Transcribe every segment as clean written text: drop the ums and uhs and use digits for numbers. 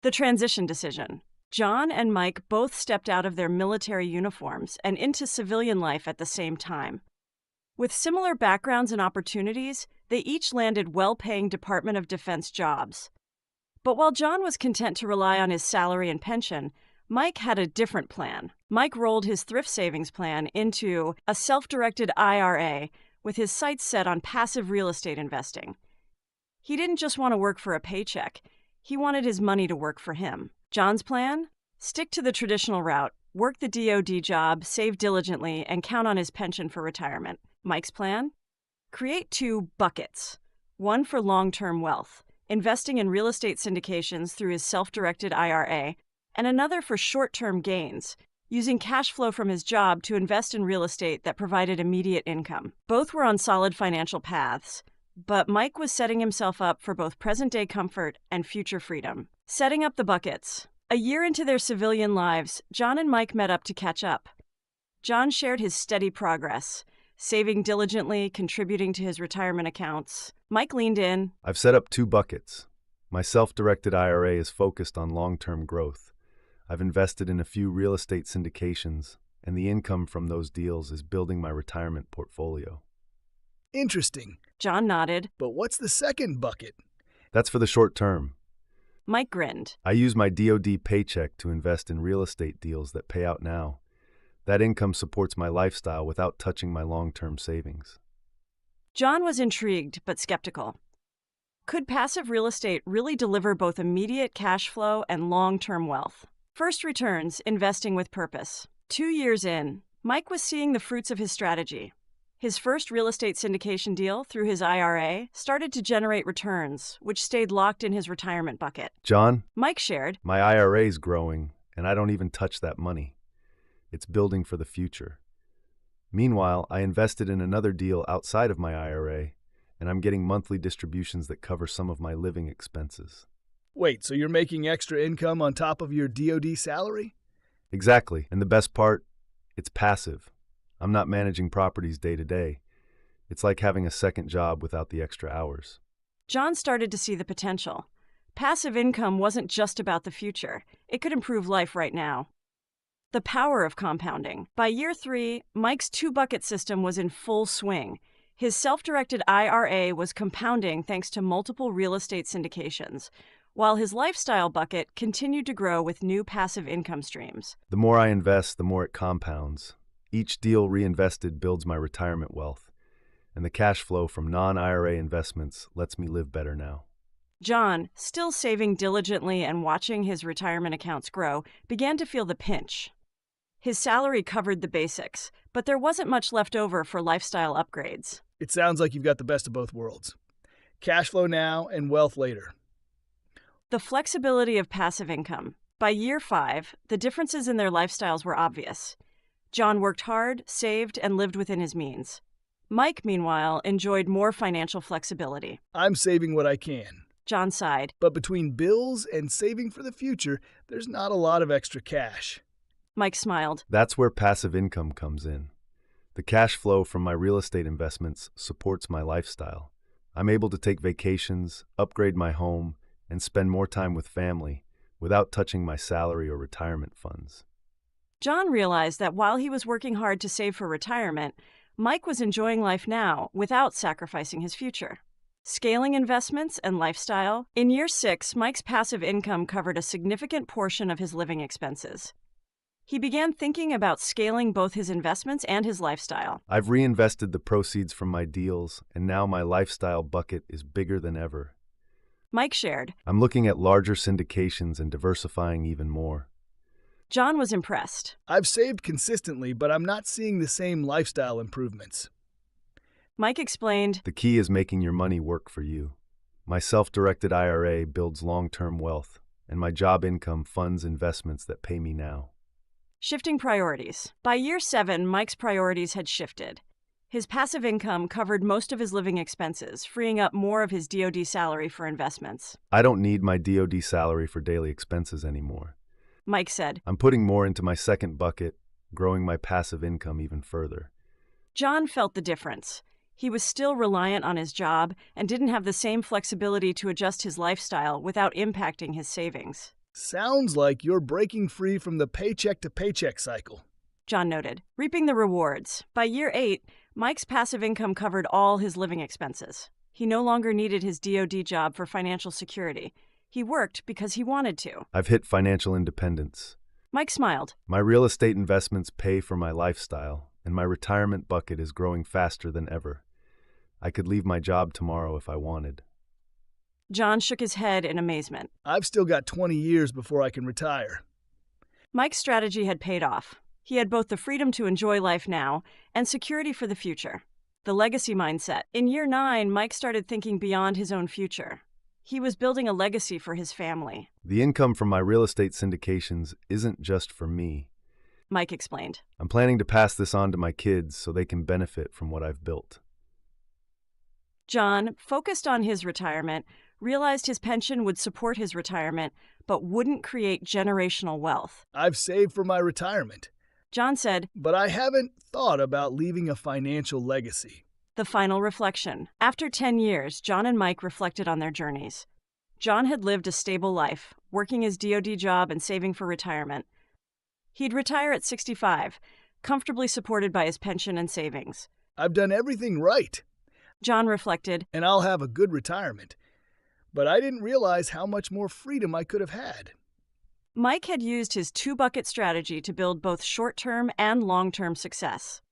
The transition decision. John and Mike both stepped out of their military uniforms and into civilian life at the same time. With similar backgrounds and opportunities, they each landed well-paying Department of Defense jobs. But while John was content to rely on his salary and pension, Mike had a different plan. Mike rolled his thrift savings plan into a self-directed IRA with his sights set on passive real estate investing. He didn't just want to work for a paycheck. He wanted his money to work for him. John's plan? Stick to the traditional route, work the DoD job, save diligently, and count on his pension for retirement. Mike's plan? Create two buckets. One for long-term wealth, investing in real estate syndications through his self-directed IRA, and another for short-term gains, using cash flow from his job to invest in real estate that provided immediate income. Both were on solid financial paths, but Mike was setting himself up for both present-day comfort and future freedom. Setting up the buckets. A year into their civilian lives, John and Mike met up to catch up. John shared his steady progress, saving diligently, contributing to his retirement accounts. Mike leaned in. I've set up two buckets. My self-directed IRA is focused on long-term growth. I've invested in a few real estate syndications, and the income from those deals is building my retirement portfolio. Interesting. John nodded. But what's the second bucket? That's for the short term. Mike grinned. I use my DoD paycheck to invest in real estate deals that pay out now. That income supports my lifestyle without touching my long-term savings. John was intrigued but skeptical. Could passive real estate really deliver both immediate cash flow and long-term wealth? First returns, investing with purpose. 2 years in, Mike was seeing the fruits of his strategy. His first real estate syndication deal through his IRA started to generate returns, which stayed locked in his retirement bucket. John, Mike shared, my IRA's growing, and I don't even touch that money. It's building for the future. Meanwhile, I invested in another deal outside of my IRA, and I'm getting monthly distributions that cover some of my living expenses. Wait, so you're making extra income on top of your DoD salary? Exactly, and the best part, it's passive. I'm not managing properties day to day. It's like having a second job without the extra hours. John started to see the potential. Passive income wasn't just about the future. It could improve life right now. The power of compounding. By year 3, Mike's two-bucket system was in full swing. His self-directed IRA was compounding thanks to multiple real estate syndications, while his lifestyle bucket continued to grow with new passive income streams. The more I invest, the more it compounds. Each deal reinvested builds my retirement wealth, and the cash flow from non-IRA investments lets me live better now. John, still saving diligently and watching his retirement accounts grow, began to feel the pinch. His salary covered the basics, but there wasn't much left over for lifestyle upgrades. It sounds like you've got the best of both worlds. Cash flow now and wealth later. The flexibility of passive income. By year 5, the differences in their lifestyles were obvious. John worked hard, saved, and lived within his means. Mike, meanwhile, enjoyed more financial flexibility. I'm saving what I can. John sighed. But between bills and saving for the future, there's not a lot of extra cash. Mike smiled. That's where passive income comes in. The cash flow from my real estate investments supports my lifestyle. I'm able to take vacations, upgrade my home, and spend more time with family without touching my salary or retirement funds. John realized that while he was working hard to save for retirement, Mike was enjoying life now without sacrificing his future. Scaling investments and lifestyle. In year 6, Mike's passive income covered a significant portion of his living expenses. He began thinking about scaling both his investments and his lifestyle. I've reinvested the proceeds from my deals, and now my lifestyle bucket is bigger than ever. Mike shared. I'm looking at larger syndications and diversifying even more. John was impressed. I've saved consistently, but I'm not seeing the same lifestyle improvements. Mike explained, The key is making your money work for you. My self-directed IRA builds long-term wealth, and my job income funds investments that pay me now. Shifting priorities. By year 7, Mike's priorities had shifted. His passive income covered most of his living expenses, freeing up more of his DoD salary for investments. I don't need my DoD salary for daily expenses anymore. Mike said. I'm putting more into my second bucket, growing my passive income even further. John felt the difference. He was still reliant on his job and didn't have the same flexibility to adjust his lifestyle without impacting his savings. Sounds like you're breaking free from the paycheck to paycheck cycle. John noted, reaping the rewards. By year 8, Mike's passive income covered all his living expenses. He no longer needed his DoD job for financial security. He worked because he wanted to. I've hit financial independence. Mike smiled. My real estate investments pay for my lifestyle, and my retirement bucket is growing faster than ever. I could leave my job tomorrow if I wanted. John shook his head in amazement. I've still got 20 years before I can retire. Mike's strategy had paid off. He had both the freedom to enjoy life now and security for the future. The legacy mindset. In year 9, Mike started thinking beyond his own future. He was building a legacy for his family. The income from my real estate syndications isn't just for me. Mike explained. I'm planning to pass this on to my kids so they can benefit from what I've built. John, focused on his retirement, realized his pension would support his retirement, but wouldn't create generational wealth. I've saved for my retirement, John said, but I haven't thought about leaving a financial legacy. the final reflection. After 10 years, John and Mike reflected on their journeys. John had lived a stable life, working his DoD job and saving for retirement. He'd retire at 65, comfortably supported by his pension and savings. I've done everything right, John reflected, and I'll have a good retirement. But I didn't realize how much more freedom I could have had. Mike had used his two-bucket strategy to build both short-term and long-term success.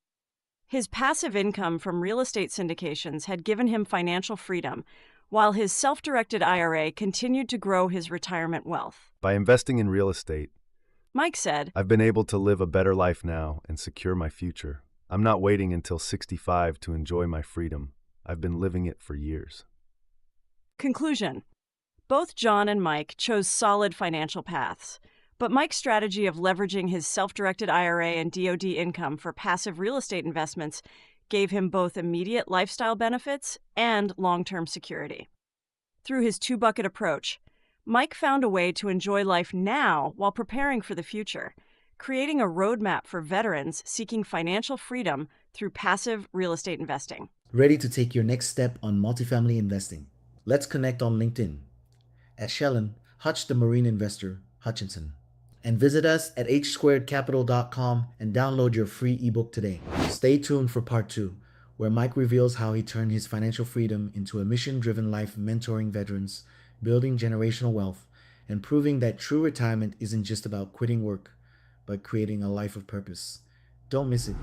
His passive income from real estate syndications had given him financial freedom, while his self-directed IRA continued to grow his retirement wealth. By investing in real estate, Mike said, I've been able to live a better life now and secure my future. I'm not waiting until 65 to enjoy my freedom. I've been living it for years. Conclusion. Both John and Mike chose solid financial paths, but Mike's strategy of leveraging his self-directed IRA and DoD income for passive real estate investments gave him both immediate lifestyle benefits and long-term security. Through his two-bucket approach, Mike found a way to enjoy life now while preparing for the future, creating a roadmap for veterans seeking financial freedom through passive real estate investing. Ready to take your next step on multifamily investing? Let's connect on LinkedIn at Shellen Hutch the Marine Investor Hutchinson, and visit us at hsquaredcapital.com and download your free ebook today. Stay tuned for part 2, where Mike reveals how he turned his financial freedom into a mission-driven life, mentoring veterans, building generational wealth, and proving that true retirement isn't just about quitting work, but creating a life of purpose. Don't miss it.